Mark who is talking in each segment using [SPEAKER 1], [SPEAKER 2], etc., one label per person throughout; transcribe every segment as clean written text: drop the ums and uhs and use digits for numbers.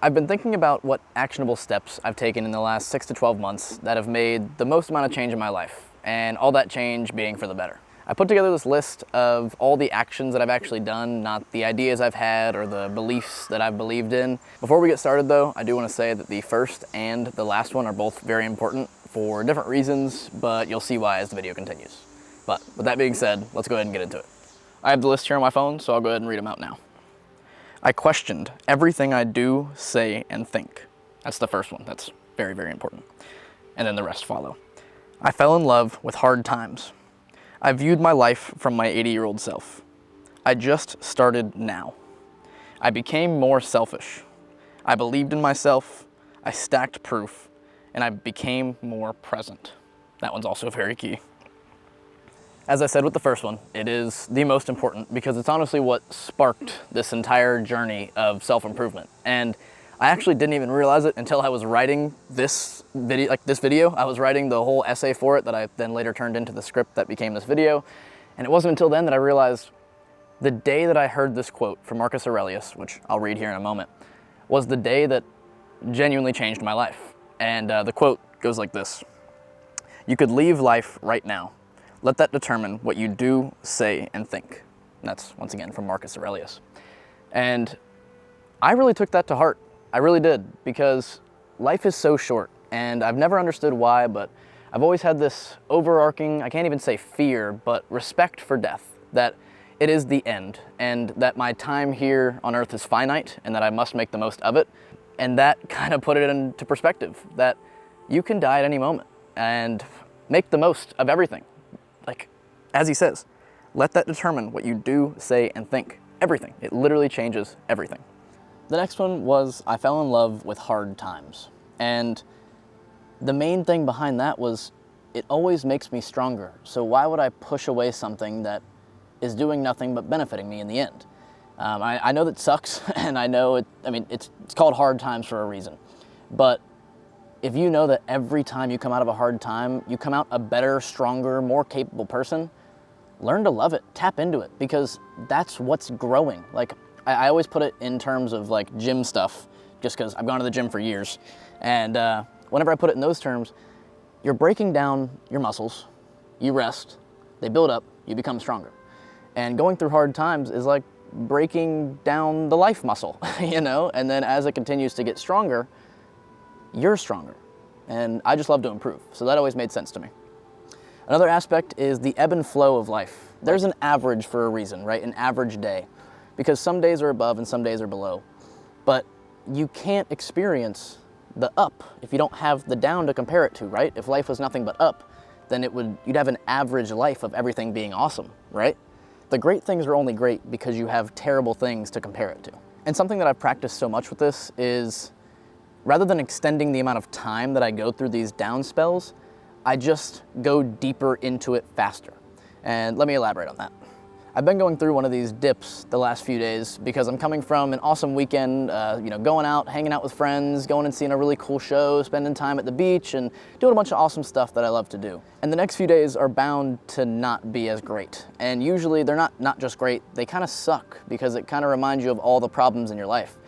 [SPEAKER 1] I've been thinking about what actionable steps I've taken in the last 6 to 12 months that have made the most amount of change in my life, and all that change being for the better. I put together this list of all the actions that I've actually done, not the ideas I've had or the beliefs that I've believed in. Before we get started though, I do want to say that the first and the last one are both very important for different reasons, but you'll see why as the video continues. But with that being said, let's go ahead and get into it. I have the list here on my phone, so I'll go ahead and read them out now. I questioned everything I do, say, and think. That's the first one. That's very, very important. And then the rest follow. I fell in love with hard times. I viewed my life from my 80-year-old self. I just started now. I became more selfish. I believed in myself. I stacked proof. And I became more present. That one's also very key. As I said with the first one, it is the most important because it's honestly what sparked this entire journey of self-improvement. And I actually didn't even realize it until I was writing this video. I was writing the whole essay for it that I then later turned into the script that became this video. And it wasn't until then that I realized the day that I heard this quote from Marcus Aurelius, which I'll read here in a moment, was the day that genuinely changed my life. And the quote goes like this: "You could leave life right now. Let that determine what you do, say, and think." And that's, once again, from Marcus Aurelius. And I really took that to heart. I really did, because life is so short, and I've never understood why, but I've always had this overarching, I can't even say fear, but respect for death, that it is the end, and that my time here on Earth is finite, and that I must make the most of it. And that kind of put it into perspective, that you can die at any moment, and make the most of everything. Like, as he says, let that determine what you do, say, and think. Everything. It literally changes everything. The next one was I fell in love with hard times. And the main thing behind that was it always makes me stronger. So why would I push away something that is doing nothing but benefiting me in the end? I know that sucks, and I know it's called hard times for a reason. But if you know that every time you come out of a hard time, you come out a better, stronger, more capable person, learn to love it, tap into it, because that's what's growing. Like, I always put it in terms of like gym stuff, just because I've gone to the gym for years. And whenever I put it in those terms, you're breaking down your muscles, you rest, they build up, you become stronger. And going through hard times is like breaking down the life muscle, you know? And then as it continues to get stronger, you're stronger. And I just love to improve. So that always made sense to me. Another aspect is the ebb and flow of life. There's an average for a reason, right? An average day. Because some days are above and some days are below. But you can't experience the up if you don't have the down to compare it to, right? If life was nothing but up, then you'd have an average life of everything being awesome, right? The great things are only great because you have terrible things to compare it to. And something that I've practiced so much with this is, rather than extending the amount of time that I go through these down spells, I just go deeper into it faster. And let me elaborate on that. I've been going through one of these dips the last few days because I'm coming from an awesome weekend, going out, hanging out with friends, going and seeing a really cool show, spending time at the beach, and doing a bunch of awesome stuff that I love to do. And the next few days are bound to not be as great. And usually they're not just great, they kind of suck because it kind of reminds you of all the problems in your life.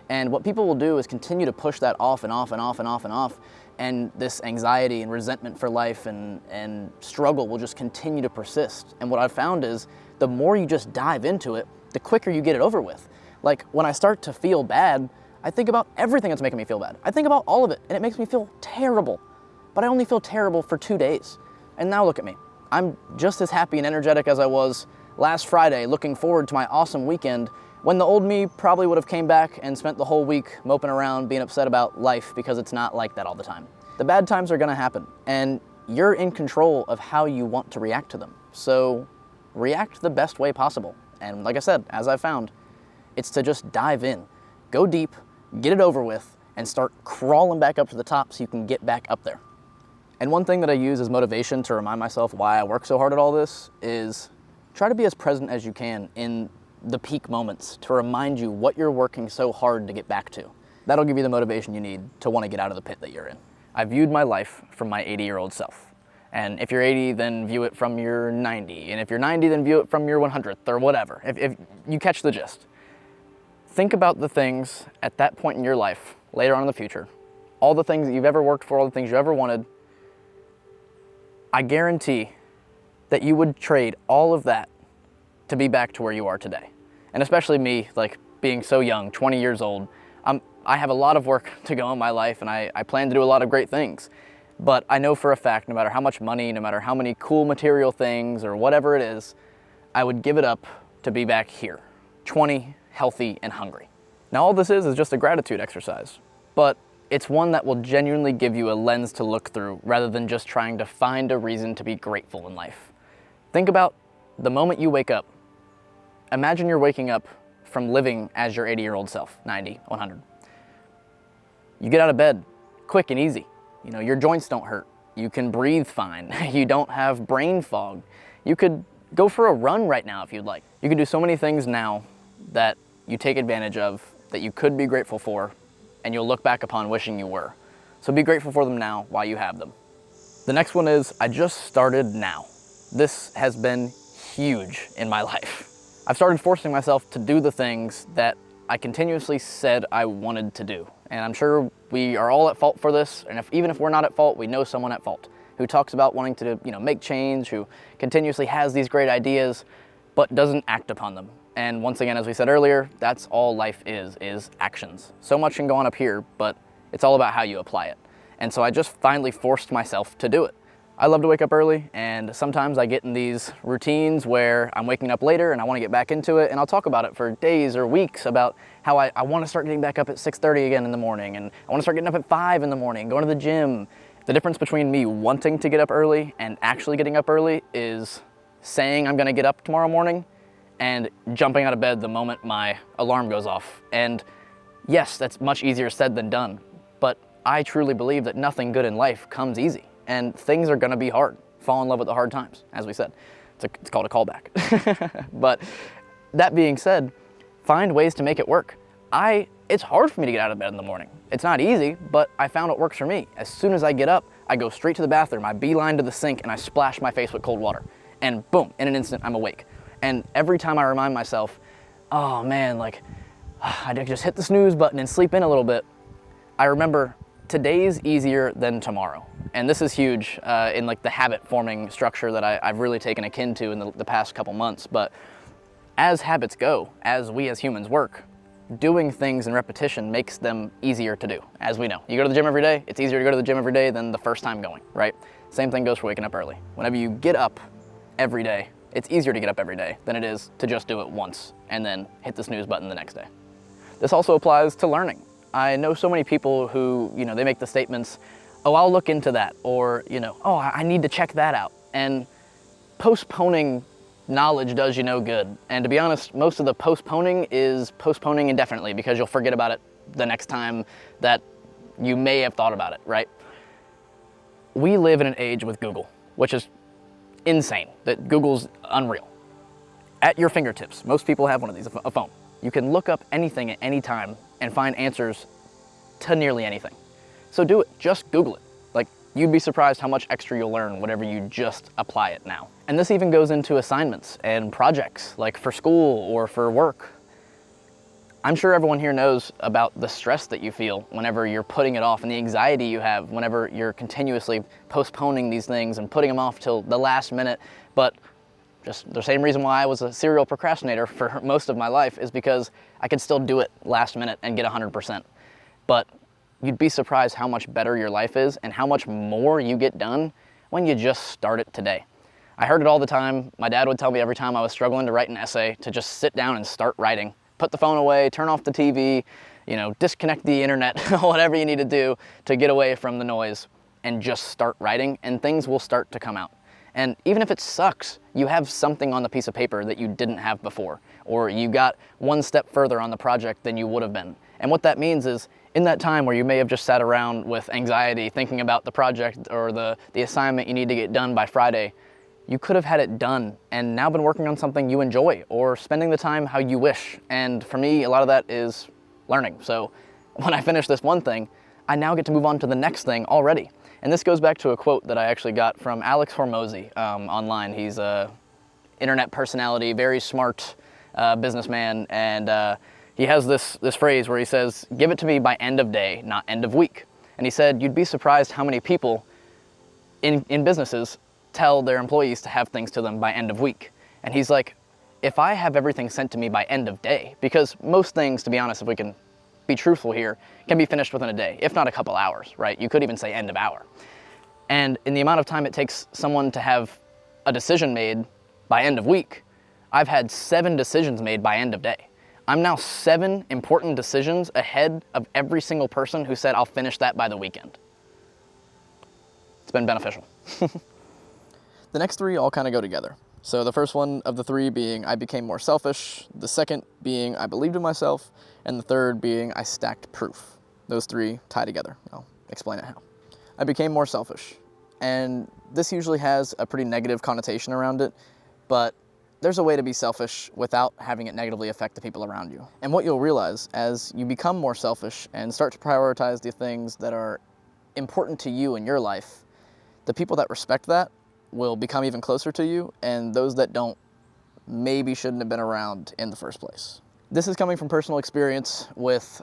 [SPEAKER 1] And what people will do is continue to push that off and off and off and off and off. And this anxiety and resentment for life and struggle will just continue to persist. And what I've found is the more you just dive into it, the quicker you get it over with. Like, when I start to feel bad, I think about everything that's making me feel bad. I think about all of it, and it makes me feel terrible. But I only feel terrible for 2 days. And now look at me. I'm just as happy and energetic as I was last Friday, looking forward to my awesome weekend, when the old me probably would have came back and spent the whole week moping around being upset about life, because it's not like that all the time. The bad times are gonna happen, and you're in control of how you want to react to them. So react the best way possible. And like I said, as I found, it's to just dive in, go deep, get it over with, and start crawling back up to the top so you can get back up there. And one thing that I use as motivation to remind myself why I work so hard at all this is try to be as present as you can in the peak moments to remind you what you're working so hard to get back to. That'll give you the motivation you need to want to get out of the pit that you're in. I viewed my life from my 80-year-old self. And if you're 80, then view it from your 90. And if you're 90, then view it from your 100th or whatever, if you catch the gist. think about the things at that point in your life, later on in the future, all the things that you've ever worked for, all the things you ever wanted. I guarantee that you would trade all of that to be back to where you are today. And especially me, like being so young, 20 years old, I have a lot of work to go in my life, and I plan to do a lot of great things. But I know for a fact, no matter how much money, no matter how many cool material things or whatever it is, I would give it up to be back here, 20, healthy, and hungry. Now all this is just a gratitude exercise, but it's one that will genuinely give you a lens to look through rather than just trying to find a reason to be grateful in life. Think about the moment you wake up. Imagine you're waking up from living as your 80-year-old self, 90, 100. You get out of bed quick and easy. You know, your joints don't hurt. You can breathe fine. You don't have brain fog. You could go for a run right now if you'd like. You can do so many things now that you take advantage of, that you could be grateful for, and you'll look back upon wishing you were. So be grateful for them now while you have them. The next one is, I just started now. This has been huge in my life. I've started forcing myself to do the things that I continuously said I wanted to do. And I'm sure we are all at fault for this, and even if we're not at fault, we know someone at fault who talks about wanting to, make change, who continuously has these great ideas, but doesn't act upon them. And once again, as we said earlier, that's all life is actions. So much can go on up here, but it's all about how you apply it. And so I just finally forced myself to do it. I love to wake up early, and sometimes I get in these routines where I'm waking up later and I want to get back into it, and I'll talk about it for days or weeks about how I want to start getting back up at 6:30 again in the morning, and I want to start getting up at 5 in the morning, going to the gym. The difference between me wanting to get up early and actually getting up early is saying I'm going to get up tomorrow morning and jumping out of bed the moment my alarm goes off. And yes, that's much easier said than done, but I truly believe that nothing good in life comes easy. And things are gonna be hard. Fall in love with the hard times, as we said. It's called a callback. But that being said, find ways to make it work. It's hard for me to get out of bed in the morning. It's not easy, but I found what works for me. As soon as I get up, I go straight to the bathroom, I beeline to the sink, and I splash my face with cold water. And boom, in an instant, I'm awake. And every time I remind myself, oh man, I just hit the snooze button and sleep in a little bit, I remember today's easier than tomorrow. And this is huge in the habit forming structure that I've really taken a kin to in the past couple months. But as habits go, as we as humans work, doing things in repetition makes them easier to do, as we know. You go to the gym every day, it's easier to go to the gym every day than the first time going, right? Same thing goes for waking up early. Whenever you get up every day, it's easier to get up every day than it is to just do it once and then hit the snooze button the next day. This also applies to learning. I know so many people who, they make the statements, oh, I'll look into that, or, oh, I need to check that out. And postponing knowledge does you no good. And to be honest, most of the postponing is postponing indefinitely because you'll forget about it the next time that you may have thought about it, right? We live in an age with Google, which is insane, that Google's unreal. At your fingertips, most people have one of these, a phone. You can look up anything at any time and find answers to nearly anything. So do it, just Google it. You'd be surprised how much extra you'll learn whenever you just apply it now. And this even goes into assignments and projects, like for school or for work. I'm sure everyone here knows about the stress that you feel whenever you're putting it off and the anxiety you have whenever you're continuously postponing these things and putting them off till the last minute. But just the same reason why I was a serial procrastinator for most of my life is because I could still do it last minute and get 100%. But you'd be surprised how much better your life is and how much more you get done when you just start it today. I heard it all the time. My dad would tell me every time I was struggling to write an essay to just sit down and start writing. Put the phone away, turn off the TV, disconnect the internet, whatever you need to do to get away from the noise and just start writing, and things will start to come out. And even if it sucks, you have something on the piece of paper that you didn't have before, or you got one step further on the project than you would have been. And what that means is, in that time where you may have just sat around with anxiety thinking about the project or the assignment you need to get done by Friday, you could have had it done and now been working on something you enjoy or spending the time how you wish. And for me, a lot of that is learning. So when I finish this one thing, I now get to move on to the next thing already. And this goes back to a quote that I actually got from Alex Hormozy online. He's a internet personality, very smart businessman, and He has this phrase where he says, give it to me by end of day, not end of week. And he said, you'd be surprised how many people in businesses tell their employees to have things to them by end of week. And he's like, if I have everything sent to me by end of day, because most things, to be honest, if we can be truthful here, can be finished within a day, if not a couple hours, right? You could even say end of hour. And in the amount of time it takes someone to have a decision made by end of week, I've had 7 decisions made by end of day. I'm now 7 important decisions ahead of every single person who said, I'll finish that by the weekend. It's been beneficial. The next 3 all kind of go together. So the first one of the 3 being I became more selfish, the second being I believed in myself, and the third being I stacked proof. Those 3 tie together. I'll explain it how. I became more selfish, and this usually has a pretty negative connotation around it, but there's a way to be selfish without having it negatively affect the people around you. And what you'll realize as you become more selfish and start to prioritize the things that are important to you in your life, the people that respect that will become even closer to you, and those that don't maybe shouldn't have been around in the first place. This is coming from personal experience with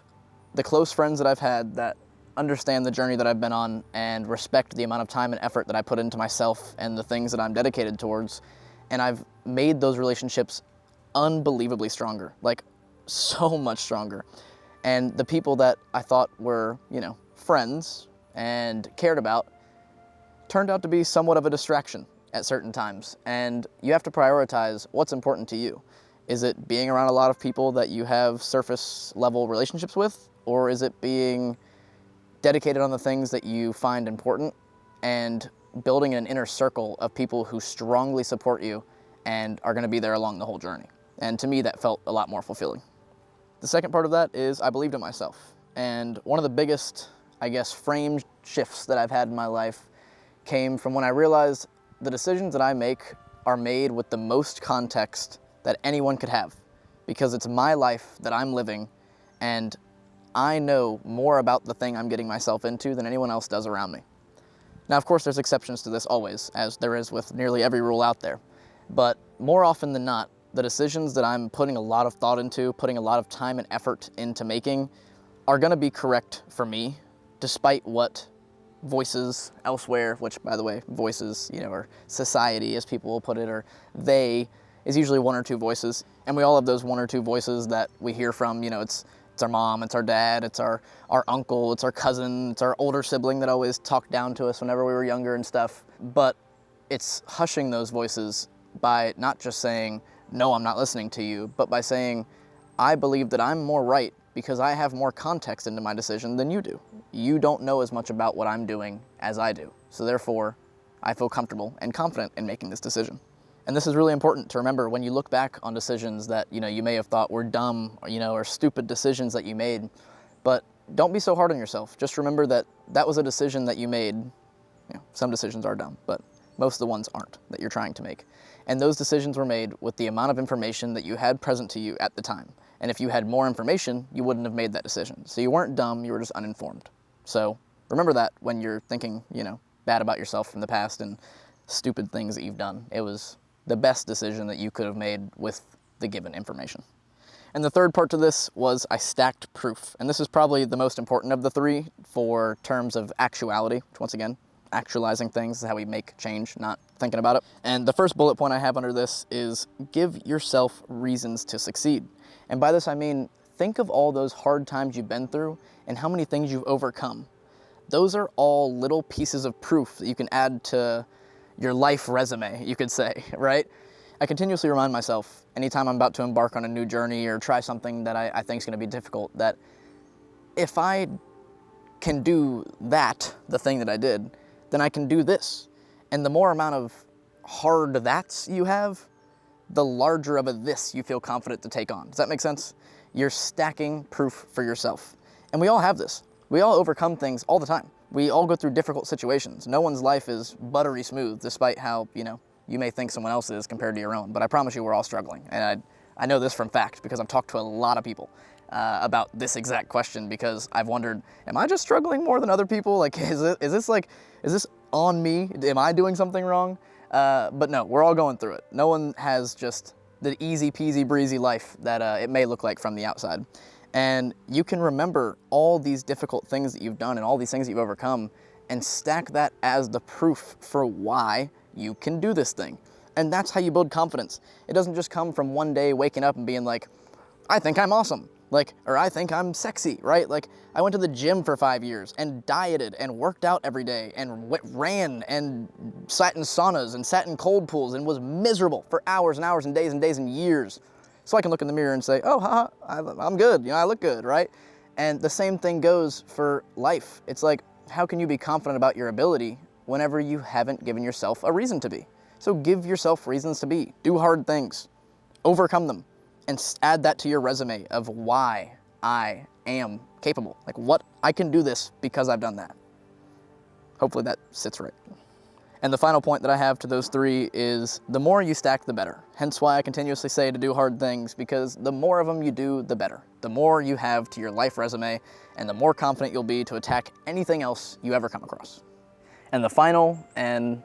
[SPEAKER 1] the close friends that I've had that understand the journey that I've been on and respect the amount of time and effort that I put into myself and the things that I'm dedicated towards. And I've made those relationships unbelievably stronger, like so much stronger. And the people that I thought were, friends and cared about turned out to be somewhat of a distraction at certain times. And you have to prioritize what's important to you. Is it being around a lot of people that you have surface level relationships with? Or is it being dedicated on the things that you find important and building an inner circle of people who strongly support you and are going to be there along the whole journey? And to me, that felt a lot more fulfilling. The second part of that is I believed in myself. And one of the biggest, frame shifts that I've had in my life came from when I realized the decisions that I make are made with the most context that anyone could have, because it's my life that I'm living, and I know more about the thing I'm getting myself into than anyone else does around me. Now, of course, there's exceptions to this always, as there is with nearly every rule out there. But more often than not, the decisions that I'm putting a lot of thought into, putting a lot of time and effort into making, are going to be correct for me, despite what voices elsewhere, which, by the way, voices, or society, as people will put it, or they, is usually 1 or 2 voices. And we all have those 1 or 2 voices that we hear from, it's our mom, it's our dad, it's our uncle, it's our cousin, it's our older sibling that always talked down to us whenever we were younger and stuff. But it's hushing those voices by not just saying, no, I'm not listening to you, but by saying, I believe that I'm more right because I have more context into my decision than you do. You don't know as much about what I'm doing as I do. So therefore, I feel comfortable and confident in making this decision. And this is really important to remember when you look back on decisions that, you may have thought were dumb, or stupid decisions that you made. But don't be so hard on yourself. Just remember that that was a decision that you made. Some decisions are dumb, but most of the ones aren't that you're trying to make. And those decisions were made with the amount of information that you had present to you at the time. And if you had more information, you wouldn't have made that decision. So you weren't dumb, you were just uninformed. So remember that when you're thinking, bad about yourself from the past and stupid things that you've done. It was the best decision that you could have made with the given information. And the third part to this was I stacked proof. And this is probably the most important of the 3 for terms of actuality, which once again, actualizing things is how we make change, not thinking about it. And the first bullet point I have under this is give yourself reasons to succeed. And by this I mean, think of all those hard times you've been through and how many things you've overcome. Those are all little pieces of proof that you can add to your life resume, you could say, right? I continuously remind myself anytime I'm about to embark on a new journey or try something that I think is going to be difficult, that if I can do that, the thing that I did, then I can do this. And the more amount of hard that's you have, the larger of a this you feel confident to take on. Does that make sense? You're stacking proof for yourself. And we all have this. We all overcome things all the time. We all go through difficult situations. No one's life is buttery smooth, despite how, you may think someone else is compared to your own. But I promise you we're all struggling. And I know this from fact because I've talked to a lot of people about this exact question, because I've wondered, am I just struggling more than other people? Like, is this on me? Am I doing something wrong? But no, we're all going through it. No one has just the easy peasy breezy life that it may look like from the outside. And you can remember all these difficult things that you've done and all these things that you've overcome and stack that as the proof for why you can do this thing. And that's how you build confidence. It doesn't just come from one day waking up and being like, I think I'm awesome. Like, or I think I'm sexy, right? Like, I went to the gym for 5 years and dieted and worked out every day and ran and sat in saunas and sat in cold pools and was miserable for hours and hours and days and years. So I can look in the mirror and say, oh, haha, I'm good. You know, I look good, right? And the same thing goes for life. It's like, how can you be confident about your ability whenever you haven't given yourself a reason to be? So give yourself reasons to be. Do hard things. Overcome them. And add that to your resume of why I am capable. Like, what, I can do this because I've done that. Hopefully that sits right. And the final point that I have to those three is the more you stack, the better. Hence why I continuously say to do hard things, because the more of them you do, the better. The more you have to your life resume, and the more confident you'll be to attack anything else you ever come across. And the final and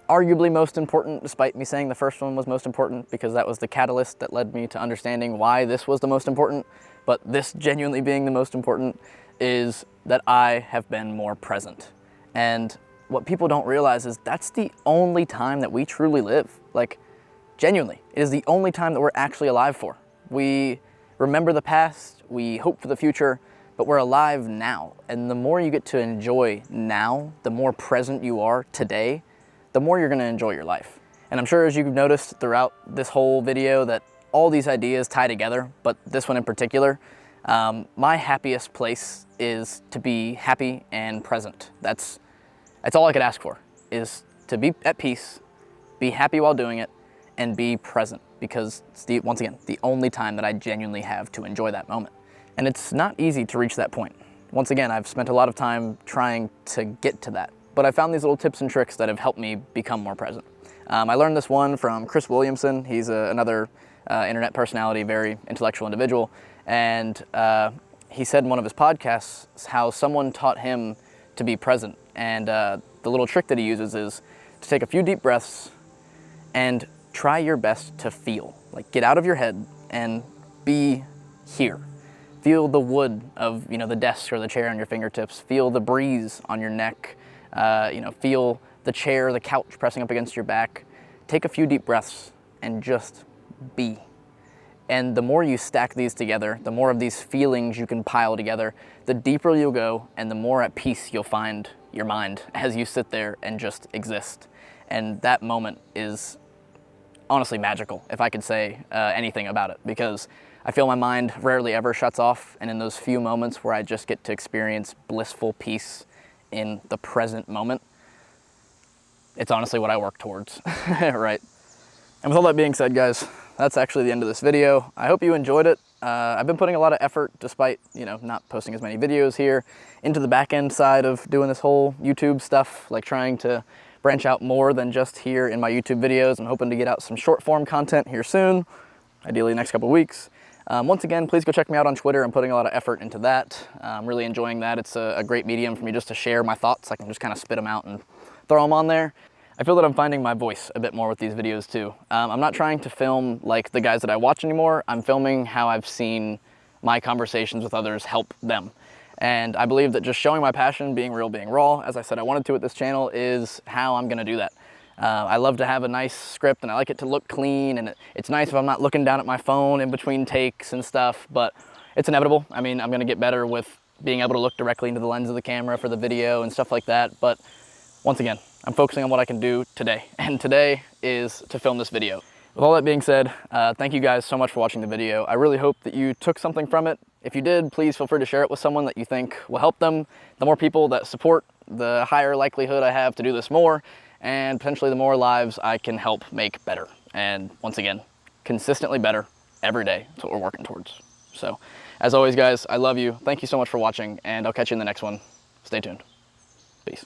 [SPEAKER 1] arguably most important, despite me saying the first one was most important because that was the catalyst that led me to understanding why this was the most important, but this genuinely being the most important, is that I have been more present. And what people don't realize is that's the only time that we truly live. Like, genuinely, it is the only time that we're actually alive for. We remember the past, we hope for the future, but we're alive now. And the more you get to enjoy now, the more present you are today, the more you're gonna enjoy your life. And I'm sure as you've noticed throughout this whole video that all these ideas tie together, but this one in particular, my happiest place is to be happy and present. That's all I could ask for, is to be at peace, be happy while doing it, and be present, because it's once again, the only time that I genuinely have to enjoy that moment. And it's not easy to reach that point. Once again, I've spent a lot of time trying to get to that. But I found these little tips and tricks that have helped me become more present. I learned this one from Chris Williamson. He's another internet personality, very intellectual individual. And he said in one of his podcasts how someone taught him to be present. And the little trick that he uses is to take a few deep breaths and try your best to feel. Like, get out of your head and be here. Feel the wood of, you know, the desk or the chair on your fingertips. Feel the breeze on your neck. Feel the chair, the couch pressing up against your back. Take a few deep breaths and just be. And the more you stack these together, the more of these feelings you can pile together, the deeper you'll go and the more at peace you'll find your mind as you sit there and just exist. And that moment is honestly magical, if I could say anything about it, because I feel my mind rarely ever shuts off. And in those few moments where I just get to experience blissful peace in the present moment, it's honestly what I work towards, right? And with all that being said, guys, that's actually the end of this video. I hope you enjoyed it. I've been putting a lot of effort, despite, you know, not posting as many videos here, into the back end side of doing this whole YouTube stuff, like trying to branch out more than just here in my YouTube videos. I'm hoping to get out some short form content here soon, ideally the next couple weeks. Once again, please go check me out on Twitter. I'm putting a lot of effort into that. I'm really enjoying that. It's a great medium for me just to share my thoughts. I can just kind of spit them out and throw them on there. I feel that I'm finding my voice a bit more with these videos too. I'm not trying to film like the guys that I watch anymore. I'm filming how I've seen my conversations with others help them. And I believe that just showing my passion, being real, being raw, as I said I wanted to with this channel, is how I'm gonna do that. I love to have a nice script and I like it to look clean, and it's nice if I'm not looking down at my phone in between takes and stuff, but it's inevitable. I mean, I'm gonna get better with being able to look directly into the lens of the camera for the video and stuff like that, but once again, I'm focusing on what I can do today, and today is to film this video. With all that being said, thank you guys so much for watching the video. I really hope that you took something from it. If you did, please feel free to share it with someone that you think will help them. The more people that support, the higher likelihood I have to do this more, and potentially the more lives I can help make better. And once again, consistently better every day. That's what we're working towards. So, as always, guys, I love you. Thank you so much for watching, and I'll catch you in the next one. Stay tuned. Peace.